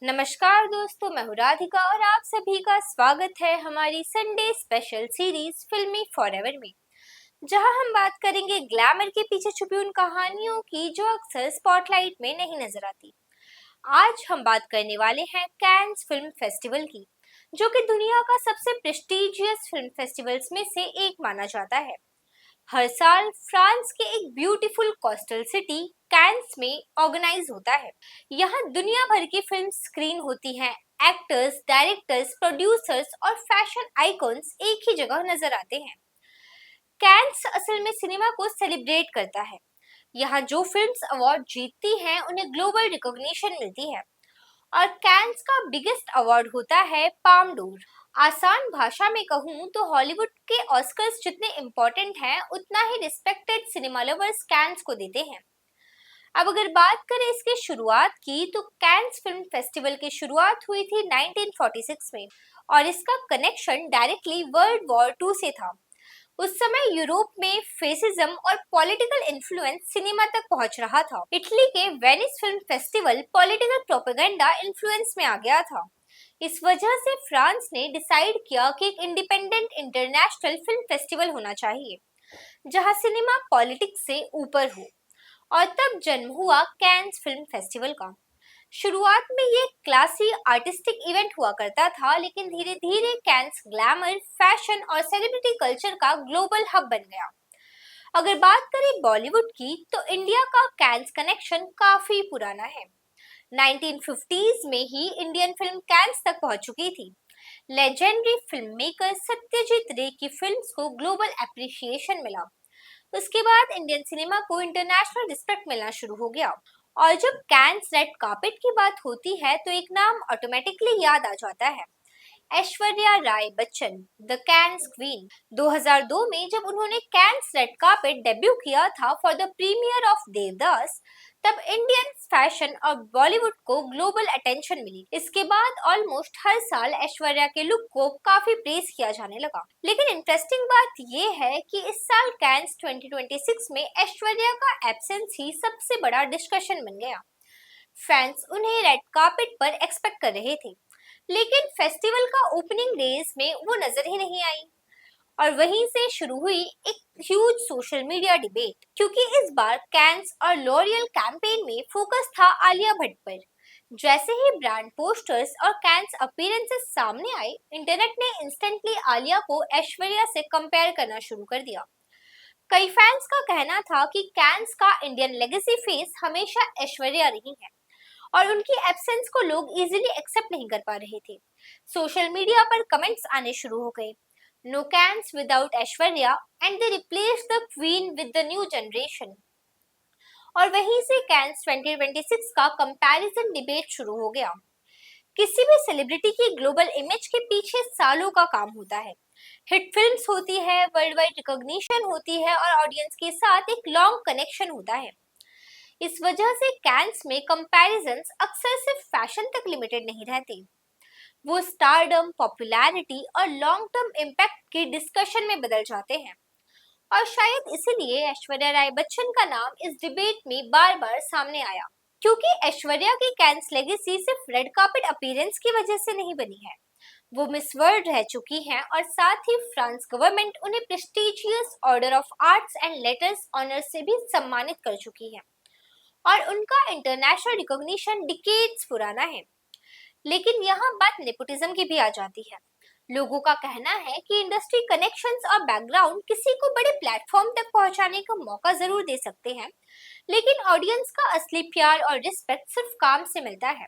नमस्कार दोस्तों, मैं हूँ राधिका और आप सभी का स्वागत है हमारी संडे स्पेशल सीरीज फिल्मी फॉरएवर में, जहां हम बात करेंगे ग्लैमर के पीछे छुपी उन कहानियों की जो अक्सर स्पॉटलाइट में नहीं नजर आती। आज हम बात करने वाले हैं कैन्स फिल्म फेस्टिवल की, जो कि दुनिया का सबसे प्रेस्टिजियस फिल्म फेस्टिवल्स में से एक माना जाता है। हर साल फ्रांस के एक ब्यूटीफुल कोस्टल सिटी कैंस में ऑर्गेनाइज होता है। यहाँ दुनिया भर की फिल्म स्क्रीन होती हैं। एक्टर्स, डायरेक्टर्स, प्रोड्यूसर्स और फैशन आइकॉन्स एक ही जगह नजर आते हैं। कैंस असल में सिनेमा को सेलिब्रेट करता है। यहाँ जो फिल्म्स अवार्ड जीतती हैं उन्हें ग्लोबल रिकॉग्निशन मिलती है। और कैन्स का बिगेस्ट अवार्ड होता है पाम डोर। आसान भाषा में कहूँ तो हॉलीवुड के ऑस्कर्स जितने इम्पोर्टेंट हैं उतना ही रिस्पेक्टेड सिनेमा लवर्स कैन्स को देते हैं। अब अगर बात करें इसकी शुरुआत की तो कैन्स फिल्म फेस्टिवल की शुरुआत हुई थी 1946 में और इसका कनेक्शन डायरेक्टली वर्ल्ड वॉर 2 से था। उस समय यूरोप में फेसिज्म और पॉलिटिकल इन्फ्लुएंस सिनेमा तक पहुंच रहा था। इटली के Venice film festival political propaganda influence में आ गया था। इस वजह से फ्रांस ने डिसाइड किया कि एक इंडिपेंडेंट इंटरनेशनल फिल्म फेस्टिवल होना चाहिए, जहां सिनेमा पॉलिटिक्स से ऊपर हो। और तब जन्म हुआ कैन्स फिल्म फेस्टिवल का। शुरुआत में ये क्लासी आर्टिस्टिक इवेंट हुआ करता था, लेकिन धीरे धीरे कैन्स ग्लैमर, फैशन और सेलिब्रिटी कल्चर का ग्लोबल हब बन गया। अगर बात करें बॉलीवुड की तो इंडिया का कैन्स कनेक्शन काफी पुराना है। 1950s में ही इंडियन फिल्म कैन्स तक पहुंच चुकी थी। लेजेंडरी फिल्म मेकर सत्यजीत रे की फिल्म्स को ग्लोबल एप्रिसिएशन मिला। उसके बाद इंडियन सिनेमा को इंटरनेशनल रिस्पेक्ट मिलना शुरू हो गया। और जब कैन्स रेड कार्पेट की बात होती है तो एक नाम ऑटोमेटिकली याद आ जाता है, Aishwarya Rai Bachchan, the cans queen. 2002 में जब उन्होंने कैन्स रेड कार्पेट डेब्यू किया था for the premiere of Devdas, तब इंडियन फैशन और बॉलीवुड को ग्लोबल अटेंशन मिली। इसके बाद ऑलमोस्ट हर साल ऐश्वर्या के लुक को काफी प्रेज किया जाने लगा। लेकिन इंटरेस्टिंग बात ये है कि इस साल कैन्स 2026 में ऐश्वर्या का एब्सेंस ही सबसे बड़ा डिस्कशन बन गया। फैंस उन्हें रेड कार्पेट पर एक्सपेक्ट कर रहे थे, लेकिन फेस्टिवल का ओपनिंग डेज में वो नजर ही नहीं आई। और वहीं से शुरू हुई एक ह्यूज सोशल मीडिया डिबेट, क्योंकि इस बार कैन्स और लॉरियल कैंपेन में फोकस था आलिया भट्ट पर। जैसे ही ब्रांड पोस्टर्स और कैन्स अपीयरेंसेस सामने आए, इंटरनेट ने इंस्टेंटली आलिया को ऐश्वर्या से कंपेयर करना शुरू कर दिया। कई फैंस का कहना था कि कैन्स का इंडियन लेगेसी फेस हमेशा ऐश्वर्या रही है और उनकी एब्सेंस को लोग इजीली एक्सेप्ट नहीं कर पा रहे थे। सोशल मीडिया पर कमेंट्स आने शुरू हो गए, no Cannes without Aishwarya and they replace the queen with the new generation. और वहीं से कैन्स 2026 का कंपैरिजन डिबेट शुरू हो गया। किसी भी सेलिब्रिटी की ग्लोबल इमेज के पीछे सालों का काम होता है। हिट फिल्म्स होती है, वर्ल्ड वाइड रिकॉग्निशन होती है और ऑडियंस के साथ एक लॉन्ग कनेक्शन होता है। इस वजह से कैन्स में कंपैरिजंस अक्सर सिर्फ फैशन तक लिमिटेड नहीं रहते, वो स्टारडम, पॉपुलैरिटी और लॉन्ग टर्म इम्पैक्ट के डिस्कशन में बदल जाते हैं। और शायद इसीलिए ऐश्वर्या राय बच्चन का नाम इस डिबेट में बार बार सामने आया, क्योंकि ऐश्वर्या की कैन्स लेगेसी सिर्फ रेड कार्पेट अपीयरेंस की वजह से नहीं बनी है। वो मिस वर्ल्ड रह चुकी हैं और साथ ही फ्रांस गवर्नमेंट उन्हें prestigious order of arts and letters honour से भी सम्मानित कर चुकी है और उनका इंटरनेशनल रिकॉग्निशन डिकेड्स पुराना है। लेकिन यहाँ बात नेपोटिज्म की भी आ जाती है। लोगों का कहना है कि इंडस्ट्री कनेक्शंस और बैकग्राउंड किसी को बड़े प्लेटफॉर्म तक पहुंचाने का मौका जरूर दे सकते हैं, लेकिन ऑडियंस का असली प्यार और रिस्पेक्ट सिर्फ काम से मिलता है।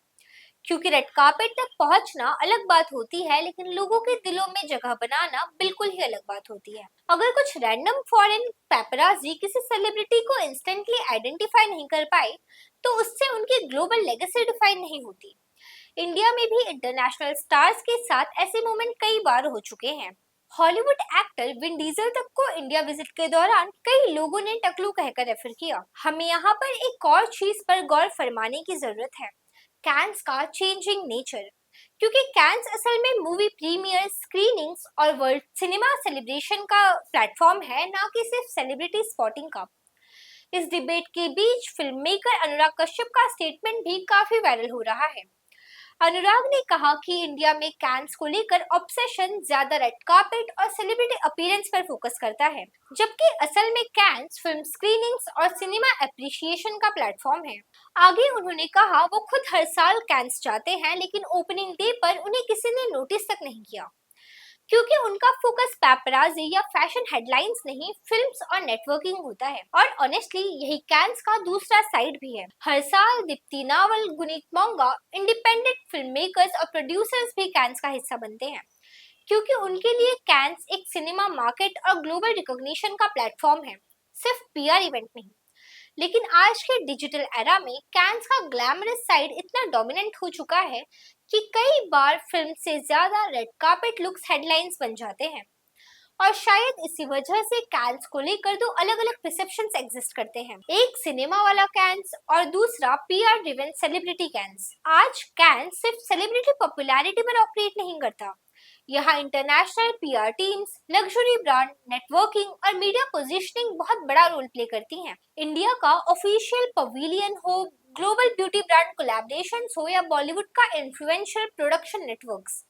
क्योंकि रेड कार्पेट तक पहुंचना अलग बात होती है, लेकिन लोगों के दिलों में जगह बनाना बिल्कुल ही अलग बात होती है। अगर कुछ रैंडम फॉरेन पेपराजी किसी सेलिब्रिटी को इंस्टेंटली आइडेंटिफाई नहीं कर पाए, तो उससे उनकी ग्लोबल लेगेसी डिफाइन नहीं होती। इंडिया में भी इंटरनेशनल स्टार्स के साथ ऐसे मोमेंट कई बार हो चुके हैं। हॉलीवुड एक्टर विन डीजल तक को इंडिया विजिट के दौरान कई लोगों ने टकलू कहकर रेफर किया। हमें यहाँ पर एक और चीज पर गौर फरमाने की जरूरत है, कैन्स का चेंजिंग नेचर। क्योंकि कैन्स असल में मूवी प्रीमियर, स्क्रीनिंग्स और वर्ल्ड सिनेमा सेलिब्रेशन का प्लेटफॉर्म है, ना कि सिर्फ सेलिब्रिटी स्पॉटिंग का। इस डिबेट के बीच फिल्म मेकर अनुराग कश्यप का स्टेटमेंट भी काफी वायरल हो रहा है। अनुराग ने कहा कि इंडिया में कैंस को लेकर ऑब्सेशन ज्यादा रेड कार्पेट और सेलिब्रिटी अपीयरेंस पर फोकस करता है, जबकि असल में कैंस फिल्म स्क्रीनिंग्स और सिनेमा एप्रिसिएशन का प्लेटफॉर्म है। आगे उन्होंने कहा वो खुद हर साल कैंस जाते हैं, लेकिन ओपनिंग डे पर उन्हें किसी ने नोटिस तक नहीं किया, क्योंकि उनका फोकस पैपराजी या फैशन हेडलाइंस नहीं, फिल्म्स और नेटवर्किंग होता है। और ऑनेस्टली यही कैंस का दूसरा साइड भी है। हर साल Deepti novel, Guneet Monga, independent film makers और प्रोड्यूसर्स भी कैंस का हिस्सा बनते हैं, क्योंकि उनके लिए कैंस एक सिनेमा मार्केट और ग्लोबल रिकॉग्निशन का प्लेटफॉर्म है, सिर्फ पीआर इवेंट नहीं। लेकिन आज के डिजिटल एरा में कैंस का ग्लैमरस साइड इतना डोमिनेंट हो चुका है कि कई बार फिल्म से ज्यादा रेड कार्पेट लुक्स हेडलाइंस बन जाते हैं। और शायद इसी वजह से कैंस को लेकर दो अलग अलग परसेप्शंस एग्जिस्ट करते हैं, एक सिनेमा वाला कैंस और दूसरा पीआर ड्रिवन सेलिब्रिटी कैंस। आज कैंस सिर्फ सेलिब्रिटी पॉपुलैरिटी पर ऑपरेट नहीं करता, यहाँ international PR teams, luxury brand, networking और मीडिया पोजीशनिंग बहुत बड़ा रोल प्ले करती हैं। इंडिया का ऑफिशियल पवेलियन हो, ग्लोबल ब्यूटी ब्रांड कोलैबोरेशंस हो या बॉलीवुड का इन्फ्लुएंशियल प्रोडक्शन नेटवर्क्स,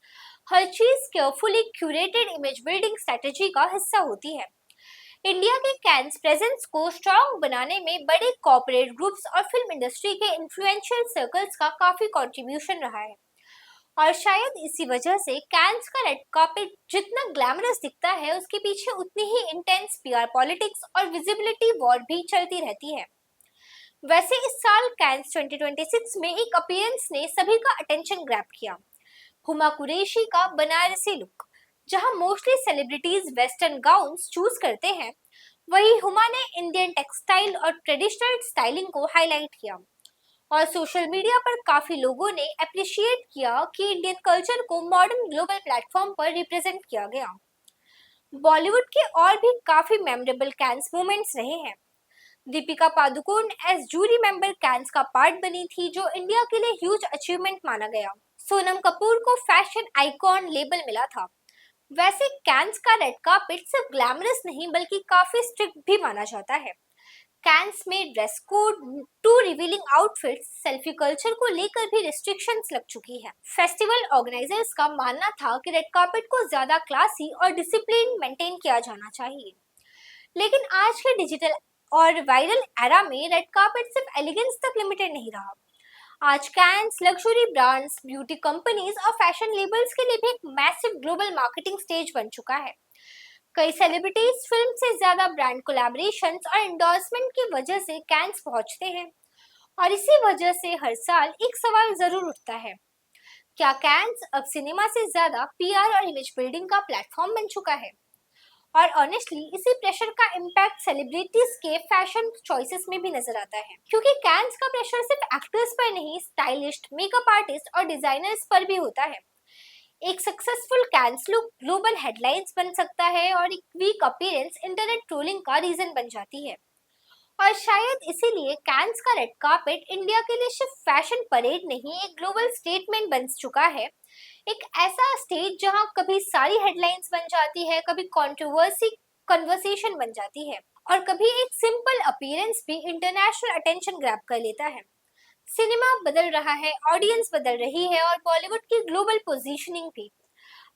हर चीज carefully curated image building strategy का हिस्सा होती है। इंडिया के कैंस प्रेजेंस को स्ट्रॉन्ग बनाने में बड़े कॉर्पोरेट ग्रुप्स और फिल्म इंडस्ट्री के इन्फ्लुएंशियल सर्कल्स का काफी कंट्रीब्यूशन रहा है। और शायद इसी वजह से कैंस का रेड कार्पेट जितना ग्लैमरस दिखता है, उसके पीछे उतनी ही इंटेंस पीआर पॉलिटिक्स और विजिबिलिटी वॉर भी चलती रहती है। वैसे इस साल कैंस 2026 में एक अपीयरेंस ने सभी का अटेंशन ग्रैब किया, हुमा कुरैशी का बनारसी लुक। जहां mostly celebrities western gowns choose करते हैं, वही हुमा ने इंडियन टेक्सटाइल और ट्रेडिशनल स्टाइलिंग को हाईलाइट किया। और सोशल मीडिया पर काफी लोगों ने अप्रिशिएट किया कि इंडियन कल्चर को मॉडर्न ग्लोबल प्लेटफॉर्म पर रिप्रेजेंट किया गया। बॉलीवुड के और भी काफी मेमोरेबल कैंस मोमेंट्स रहे हैं। Deepika Padukone as jury member Cannes का पार्ट बनी थी, जो इंडिया के लिए ह्यूज अचीवमेंट माना गया। सोनम कपूर को फैशन आइकॉन लेबल मिला था। वैसे कैंस का रेड कार्पेट सिर्फ ग्लैमरस नहीं बल्कि काफी स्ट्रिक्ट भी माना जाता है। कैंस में dress code, too revealing outfits, selfie culture को लेकर भी रिस्ट्रिक्शंस लग चुकी है। फेस्टिवल ऑर्गेनाइजर्स का मानना था कि रेड कार्पेट को ज्यादा क्लासी और डिसिप्लिन मेंटेन किया जाना चाहिए। लेकिन आज के डिजिटल और वायरल एरा में रेड कार्पेट सिर्फ एलिगेंस तक लिमिटेड नहीं रहा। आज Cannes luxury brands, beauty companies और फैशन लेबल्स के लिए भी एक मैसिव ग्लोबल मार्केटिंग स्टेज बन चुका है। कई सेलिब्रिटीज फिल्म से ज्यादा ब्रांड कोलैबोरेशंस और एंडोर्समेंट की वजह से कैंस पहुंचते हैं। और इसी वजह से हर साल एक सवाल जरूर उठता है, क्या कैंस अब सिनेमा से ज्यादा पीआर और इमेज बिल्डिंग का प्लेटफॉर्म बन चुका है? और ऑनेस्टली इसी प्रेशर का इम्पैक्ट सेलिब्रिटीज के फैशन चॉइसेस में भी नजर आता है, क्योंकि कैंस का प्रेशर सिर्फ एक्टर्स पर नहीं, स्टाइलिस्ट, मेकअप आर्टिस्ट और डिजाइनर्स पर भी होता है। एक successful Cannes look global headlines बन सकता है और एक वीक अपीयरेंस इंटरनेट ट्रोलिंग का रीजन बन जाती है। और शायद इसीलिए कैंस का रेड कार्पेट इंडिया के लिए सिर्फ फैशन परेड नहीं, एक ग्लोबल स्टेटमेंट बन चुका है। एक ऐसा स्टेज जहां कभी सारी हेडलाइंस बन जाती है, कभी कंट्रोवर्सी कन्वर्सेशन बन जाती है और कभी एक सिंपल अपीयरेंस भी इंटरनेशनल अटेंशन ग्रैब कर लेता है। सिनेमा बदल रहा है, ऑडियंस बदल रही है और बॉलीवुड की ग्लोबल पोजीशनिंग भी।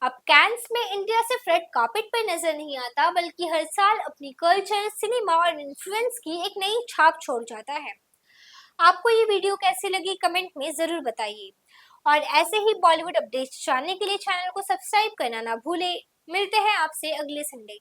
अब कैंस में इंडिया सिर्फ रेड कार्पेट पर नजर नहीं आता, बल्कि हर साल अपनी कल्चर, सिनेमा और इन्फ्लुएंस की एक नई छाप छोड़ जाता है। आपको ये वीडियो कैसी लगी कमेंट में जरूर बताइए। और ऐसे ही बॉलीवुड अपडेट्स जानने के लिए चैनल को सब्सक्राइब करना ना भूले। मिलते हैं आपसे अगले संडे।